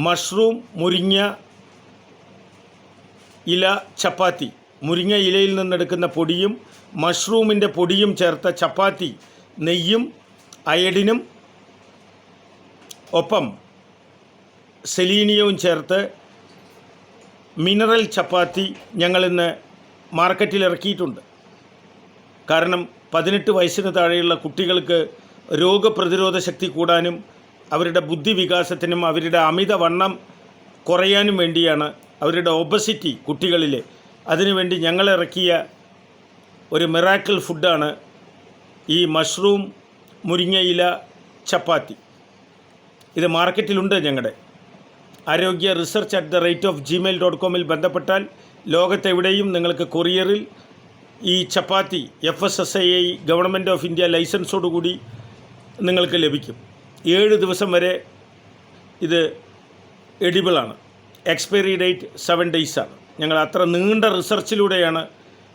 Mushroom മുരിങ്ങ ഇല ചപ്പാത്തി. മുരിങ്ങ ഇലയിൽ നിന്നെടുക്കുന്ന പൊടിയും മഷ്റൂമിൻ്റെ പൊടിയും ചേർത്ത ചപ്പാത്തി, നെയ്യും അയഡിനും ഒപ്പം സെലീനിയവും ചേർത്ത് മിനറൽ ചപ്പാത്തി ഞങ്ങളിന്ന് മാർക്കറ്റിൽ ഇറക്കിയിട്ടുണ്ട്. കാരണം 18 വയസ്സിന് താഴെയുള്ള കുട്ടികൾക്ക് രോഗപ്രതിരോധ ശക്തി കൂടാനും അവരുടെ ബുദ്ധി വികാസത്തിനും അവരുടെ അമിതവണ്ണം കുറയാനും വേണ്ടിയാണ്, അവരുടെ ഒബസിറ്റി കുട്ടികളിലെ, അതിനുവേണ്ടി ഞങ്ങൾ ഇറക്കിയ ഒരു മിറാക്കിൾ ഫുഡാണ് ഈ മഷ്റൂം മുരിങ്ങയില ചപ്പാത്തി. ഇത് മാർക്കറ്റിലുണ്ട്. ഞങ്ങളുടെ ആരോഗ്യ research@gmail.com ബന്ധപ്പെട്ടാൽ ലോകത്തെവിടെയും നിങ്ങൾക്ക് കൊറിയറിൽ ഈ ചപ്പാത്തി FSSAI ഗവൺമെൻറ് ഓഫ് ഇന്ത്യ ലൈസൻസോടുകൂടി നിങ്ങൾക്ക് ലഭിക്കും. 7 ദിവസം വരെ ഇത് എഡിബിളാണ്. എക്സ്പയറി ഡേറ്റ് 7 days ആണ്. ഞങ്ങൾ അത്ര നീണ്ട റിസർച്ചിലൂടെയാണ്